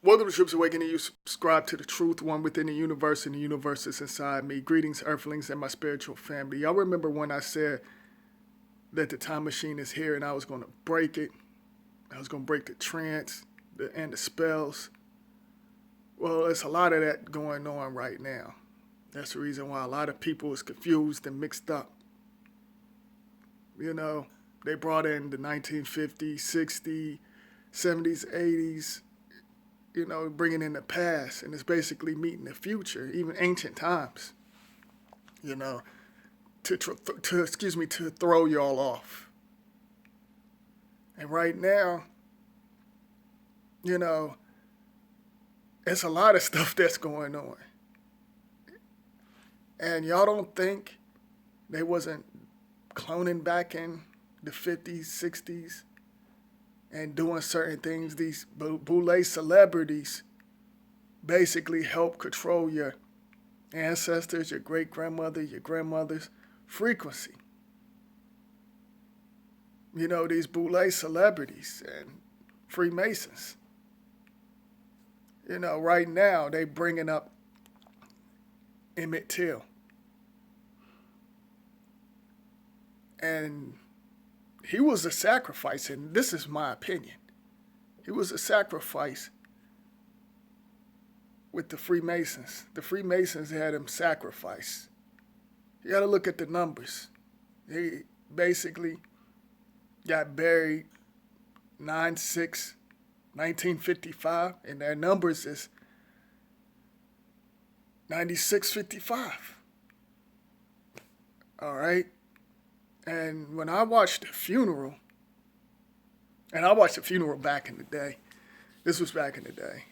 Welcome to Troops Awakening. You subscribe to the truth, one within the universe, and the universe is inside me. Greetings, earthlings, and my spiritual family. Y'all remember when I said that the time machine is here and I was going to break it? I was going to break the trance and the spells. Well, there's a lot of that going on right now. That's the reason why a lot of people is confused and mixed up. You know, they brought in the 1950s, 60s, 70s, 80s, you know, bringing in the past, and it's basically meeting the future, even ancient times, you know, to throw y'all off. And right now, you know, it's a lot of stuff that's going on. And y'all don't think they wasn't cloning back in the 50s, 60s, and doing certain things. These Boule celebrities basically help control your ancestors, your great-grandmother, your grandmother's frequency. You know, these Boule celebrities and Freemasons. You know, right now they bringing up Emmett Till. And he was a sacrifice, and this is my opinion. He was a sacrifice with the Freemasons. The Freemasons had him sacrificed. You got to look at the numbers. He basically got buried 9/6/1955, and their numbers is 9655. All right? And when I watched the funeral, and I watched the funeral back in the day, this was back in the day,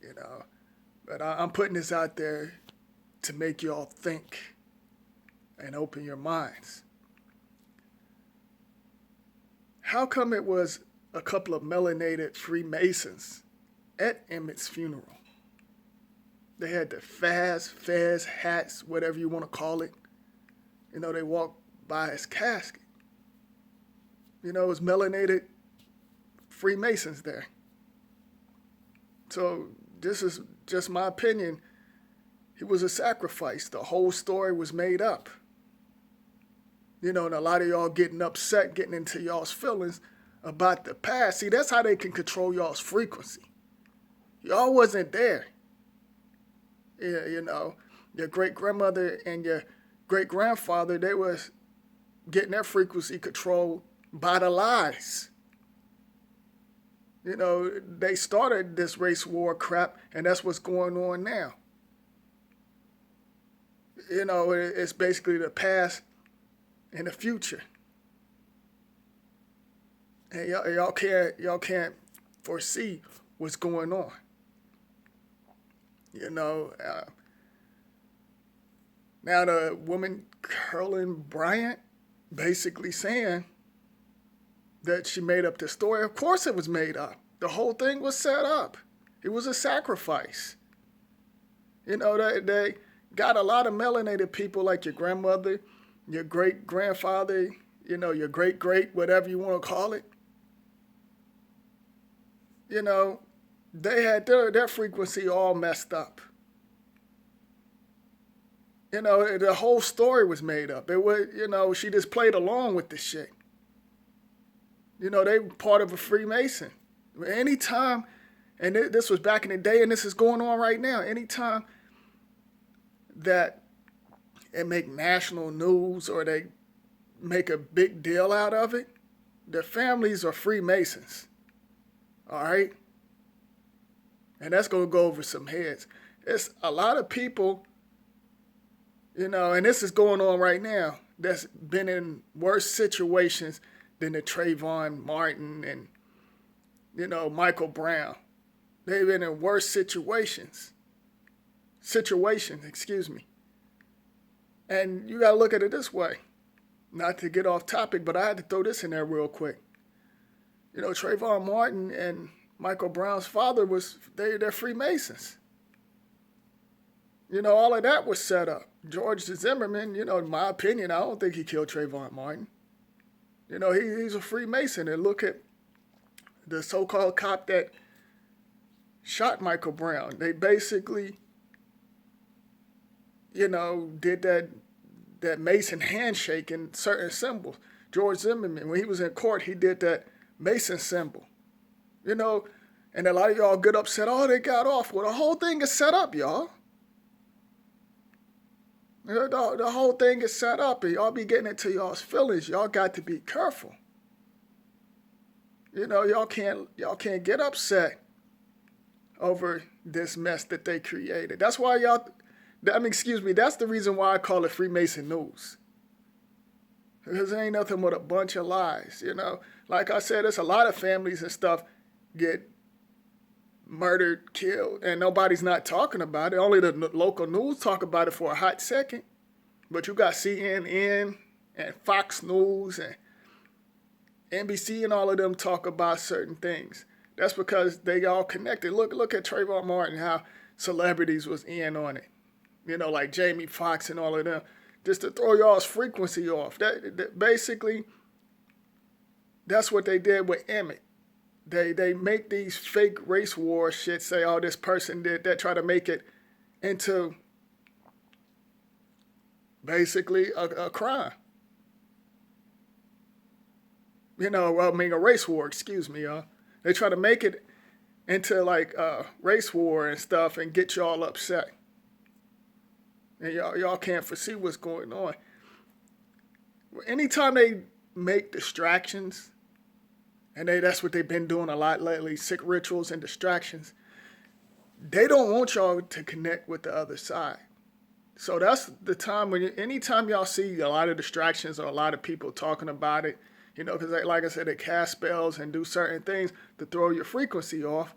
you know, but I'm putting this out there to make y'all think and open your minds. How come it was a couple of melanated Freemasons at Emmett's funeral? They had the fez hats, whatever you want to call it. You know, they walked by his casket. You know, it was melanated Freemasons there. So this is just my opinion. He was a sacrifice. The whole story was made up. You know, and a lot of y'all getting upset, getting into y'all's feelings about the past. See, that's how they can control y'all's frequency. Y'all wasn't there. Yeah, you know, your great-grandmother and your great-grandfather, they was getting their frequency controlled by the lies. You know, they started this race war crap, and that's what's going on now. You know, it's basically the past and the future. And y'all can't foresee what's going on. You know, now the woman Carolyn Bryant basically saying that she made up the story. Of course it was made up. The whole thing was set up. It was a sacrifice. You know, they got a lot of melanated people like your grandmother, your great-grandfather, you know, your great-great, whatever you want to call it. You know, they had their frequency all messed up. You know, the whole story was made up. It was, you know, she just played along with the shit. You know, they were part of a Freemason. Anytime, and this was back in the day, and this is going on right now, anytime that it make national news or they make a big deal out of it, the families are Freemasons. All right? And that's going to go over some heads. It's a lot of people, you know, and this is going on right now, that's been in worse situations than the Trayvon Martin and, you know, Michael Brown. They've been in worse situations. And you got to look at it this way. Not to get off topic, but I had to throw this in there real quick. You know, Trayvon Martin and Michael Brown's father they're Freemasons. You know, all of that was set up. George Zimmerman, you know, in my opinion, I don't think he killed Trayvon Martin. You know, he's a Freemason. And look at the so-called cop that shot Michael Brown. They basically, did that Mason handshake and certain symbols. George Zimmerman, when he was in court, he did that Mason symbol. And a lot of y'all get upset, oh, they got off. Well, the whole thing is set up, y'all. The whole thing is set up, and y'all be getting into y'all's feelings. Y'all got to be careful. Y'all can't get upset over this mess that they created. That's why that's the reason why I call it Freemason news. Because there ain't nothing but a bunch of lies, Like I said, there's a lot of families and stuff get murdered, killed, and nobody's not talking about it. Only the local news talk about it for a hot second. But you got CNN and Fox News and NBC and all of them talk about certain things. That's because they all connected. Look at Trayvon Martin, how celebrities was in on it. Like Jamie Foxx and all of them. Just to throw y'all's frequency off. That basically, that's what they did with Emmett. They make these fake race war shit, say, oh, this person did that, try to make it into basically a crime. A race war, excuse me, y'all. They try to make it into like a race war and stuff and get y'all upset. And y'all can't foresee what's going on. Anytime they make distractions, and that's what they've been doing a lot lately, sick rituals and distractions, they don't want y'all to connect with the other side. So that's the time anytime y'all see a lot of distractions or a lot of people talking about it, because like I said, they cast spells and do certain things to throw your frequency off,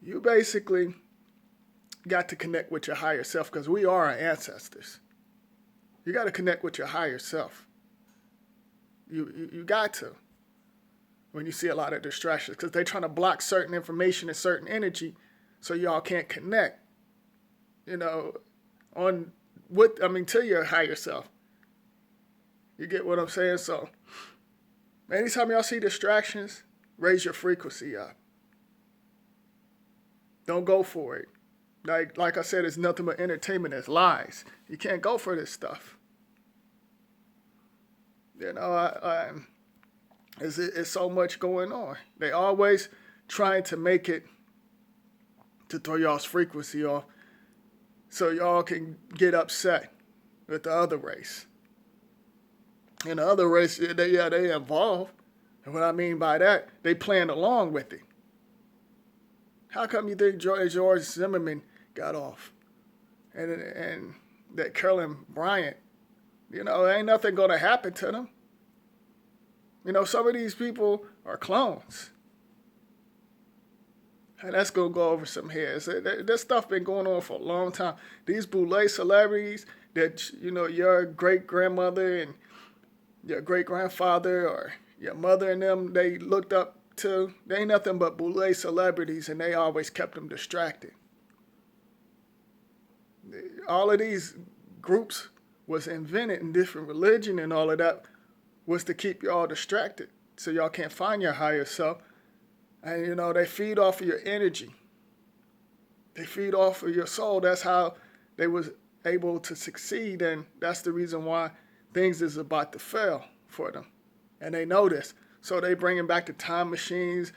you basically got to connect with your higher self, because we are our ancestors. You got to connect with your higher self. You got to. When you see a lot of distractions, because they're trying to block certain information and certain energy so y'all can't connect, to your higher self. You get what I'm saying? So anytime y'all see distractions, raise your frequency up. Don't go for it. Like I said, it's nothing but entertainment. It's lies. You can't go for this stuff. It's so much going on. They always trying to make it to throw y'all's frequency off so y'all can get upset with the other race. And the other race, they involved. And what I mean by that, they playing along with it. How come you think George Zimmerman got off? And that Carolyn Bryant, ain't nothing going to happen to them. Some of these people are clones. And that's going to go over some heads. This stuff been going on for a long time. These Boule celebrities that, your great-grandmother and your great-grandfather or your mother and them, they looked up to, they ain't nothing but Boule celebrities, and they always kept them distracted. All of these groups was invented in different religion, and all of that was to keep y'all distracted so y'all can't find your higher self. And, they feed off of your energy. They feed off of your soul. That's how they was able to succeed, and that's the reason why things is about to fail for them. And they know this. So they bringing back the time machines,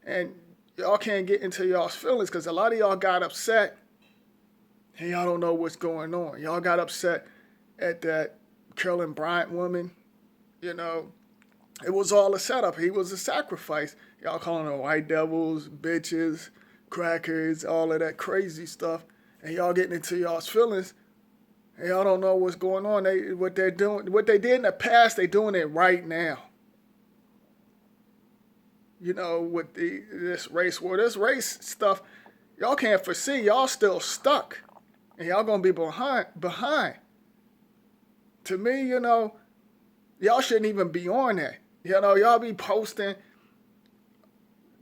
and y'all can't get into y'all's feelings because a lot of y'all got upset, and y'all don't know what's going on. Y'all got upset at that Carolyn Bryant woman. It was all a setup. He was a sacrifice. Y'all calling them white devils, bitches, crackers, all of that crazy stuff. And y'all getting into y'all's feelings. And y'all don't know what's going on. What they're doing, what they did in the past, they doing it right now. With this race war, this race stuff, y'all can't foresee. Y'all still stuck. And y'all going to be behind. To me, y'all shouldn't even be on that. Y'all be posting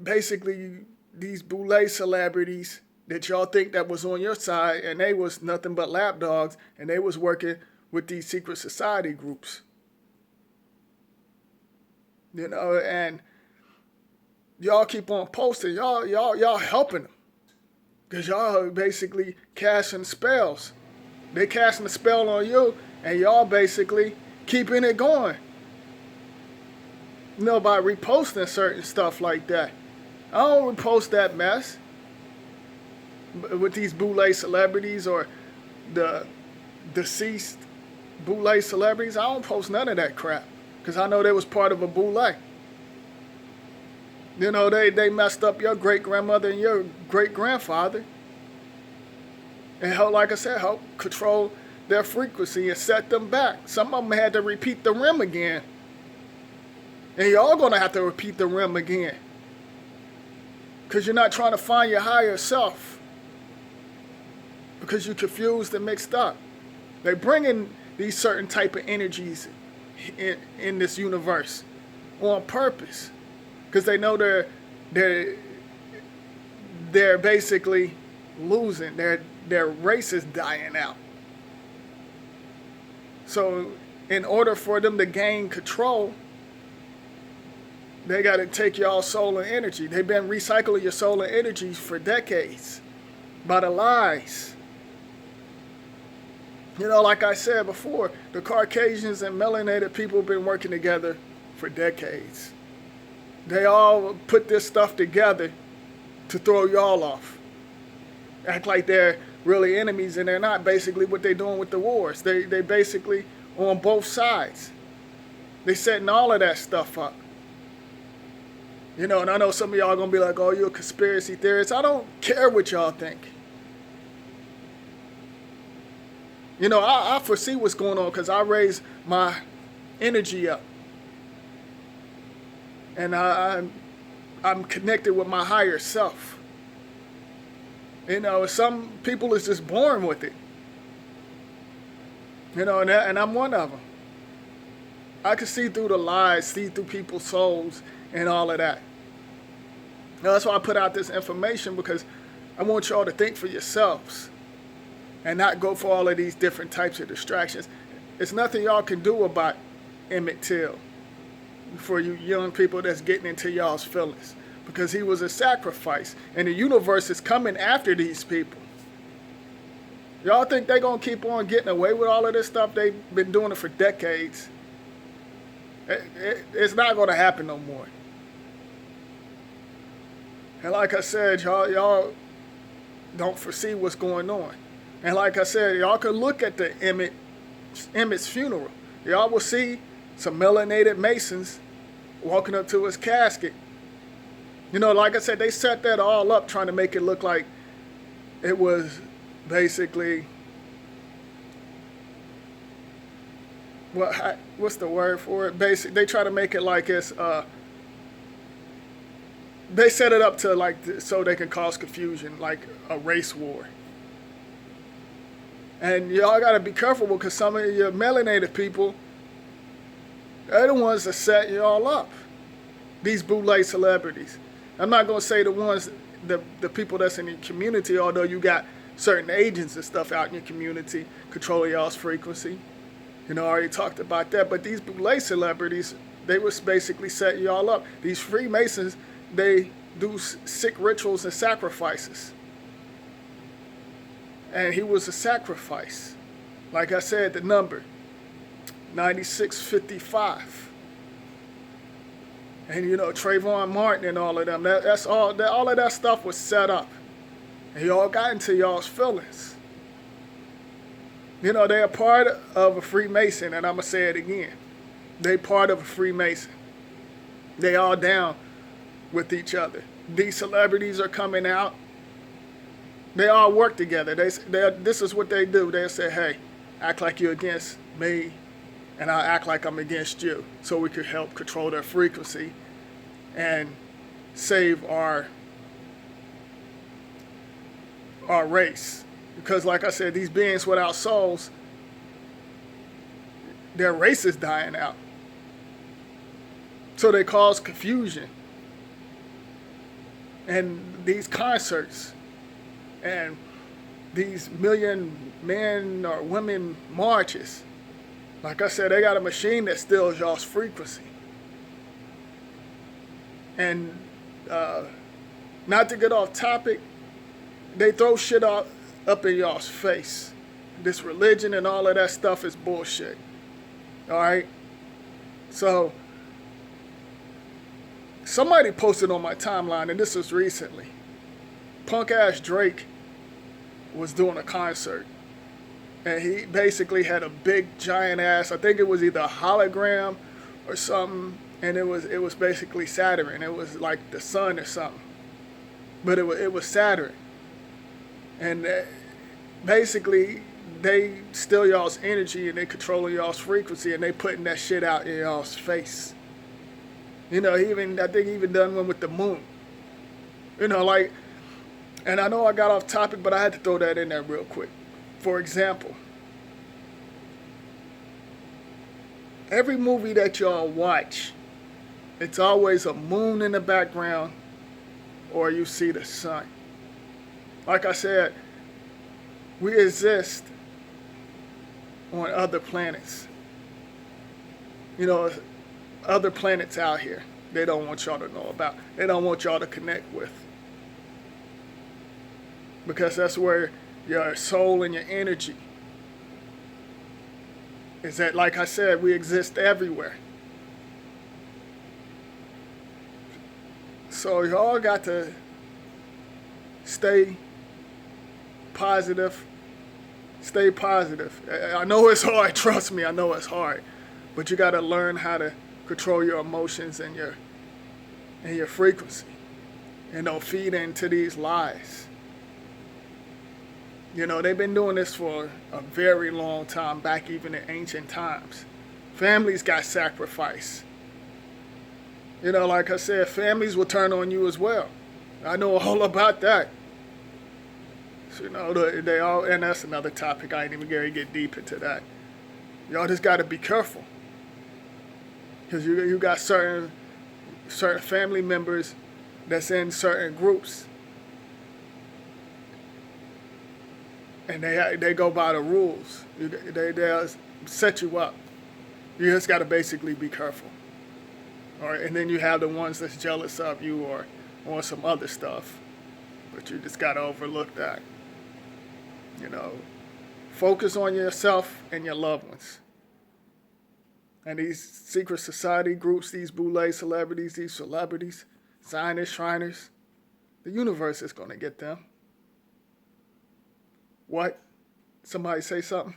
basically these Boule celebrities that y'all think that was on your side, and they was nothing but lapdogs, and they was working with these secret society groups. And y'all keep on posting. Y'all helping them. Because y'all are basically casting spells. They casting a spell on you, and y'all basically keeping it going. You know, by reposting certain stuff like that. I don't repost that mess with these Boule celebrities or the deceased Boule celebrities. I don't post none of that crap because I know they was part of a Boule. You know, they messed up your great-grandmother and your great-grandfather. And help, like I said, help control their frequency and set them back. Some of them had to repeat the rim again. And y'all going to have to repeat the rim again. Because you're not trying to find your higher self. Because you're confused and mixed up. They bring in these certain type of energies in this universe on purpose. Because they know they're basically losing. Their race is dying out. So in order for them to gain control, they got to take y'all solar energy. They've been recycling your solar energy for decades by the lies. You know, like I said before, the Caucasians and melanated people have been working together for decades. They all put this stuff together to throw y'all off. Act like they're really enemies, and they're not. Basically what they're doing with the wars. They basically on both sides. They setting all of that stuff up. You know, and I know some of y'all going to be like, oh, you're a conspiracy theorist. I don't care what y'all think. You know, I foresee what's going on because I raise my energy up. And I'm connected with my higher self. You know, some people is just born with it. You know, and I'm one of them. I can see through the lies, see through people's souls and all of that. Now, that's why I put out this information, because I want y'all to think for yourselves and not go for all of these different types of distractions. It's nothing y'all can do about Emmett Till for you young people that's getting into y'all's feelings, because he was a sacrifice, and the universe is coming after these people. Y'all think they're going to keep on getting away with all of this stuff? They've been doing it for decades. It's not going to happen no more. And like I said, y'all don't foresee what's going on. And like I said, y'all can look at the Emmett's funeral. Y'all will see some melanated Masons walking up to his casket. You know, like I said, they set that all up trying to make it look like it was basically, what's the word for it? They try to make it like it's, they set it up to like so they can cause confusion, like a race war. And y'all got to be careful, because some of your melanated people, they're the ones that set y'all up. These Boule celebrities. I'm not going to say the ones, the people that's in your community, although you got certain agents and stuff out in your community controlling y'all's frequency. You know, I already talked about that. But these Boule celebrities, they was basically setting y'all up. These Freemasons, they do sick rituals and sacrifices. And he was a sacrifice. Like I said, the number 9655. And you know, Trayvon Martin and all of them. That's all. All of that stuff was set up. And y'all got into y'all's feelings. You know, they're a part of a Freemason, and I'm gonna say it again. They part of a Freemason. They all down with each other. These celebrities are coming out. They all work together. This is what they do. They say, hey, act like you're against me, and I'll act like I'm against you, so we could help control their frequency and save our race. Because like I said, these beings without souls, their race is dying out. So they cause confusion. And these concerts and these million men or women marches, like I said, they got a machine that steals y'all's frequency. And not to get off topic, They throw shit up in y'all's face. This religion and all of that stuff is bullshit. All right? So, somebody posted on my timeline, and this was recently. Punk ass Drake was doing a concert. And he basically had a big giant ass, I think it was either a hologram or something, and it was basically Saturn. It was like the sun or something. But it was Saturn. And basically they steal y'all's energy and they controlling y'all's frequency and they putting that shit out in y'all's face. You know, I think he even done one with the moon. You know, like, and I know I got off topic, but I had to throw that in there real quick. For example, every movie that y'all watch, it's always a moon in the background or you see the sun. Like I said, we exist on other planets. You know, other planets out here they don't want y'all to know about. They don't want y'all to connect with. Because that's where your soul and your energy is that, like I said, we exist everywhere. So y'all got to stay positive. Stay positive. I know it's hard. Trust me, I know it's hard. But you got to learn how to control your emotions and your frequency. And don't feed into these lies. You know, they've been doing this for a very long time, back even in ancient times. Families got sacrificed. You know, like I said, families will turn on you as well. I know all about that. So, you know, they all, and that's another topic. I ain't even gonna get deep into that. Y'all just got to be careful. Because you got certain family members that's in certain groups. And they go by the rules. They'll set you up. You just got to basically be careful. All right, and then you have the ones that's jealous of you or on some other stuff. But you just got to overlook that. You know, focus on yourself and your loved ones. And these secret society groups, these Boule celebrities, Zionists, Shriners, the universe is going to get them. What? Somebody say something?